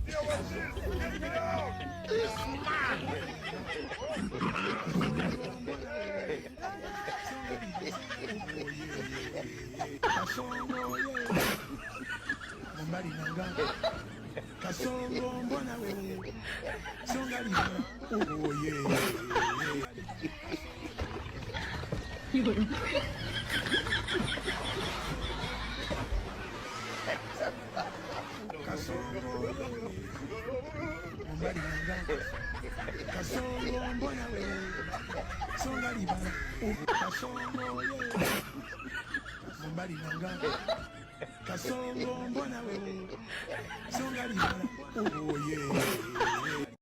Yo, what's this? Get me out! Kasongo mbona wewe songa libala oh yeah Kasongo mbali nanga Kasongo mbona wewe songa libala Kasongo mbali nanga Kasongo mbona wewe songa libala oh yeah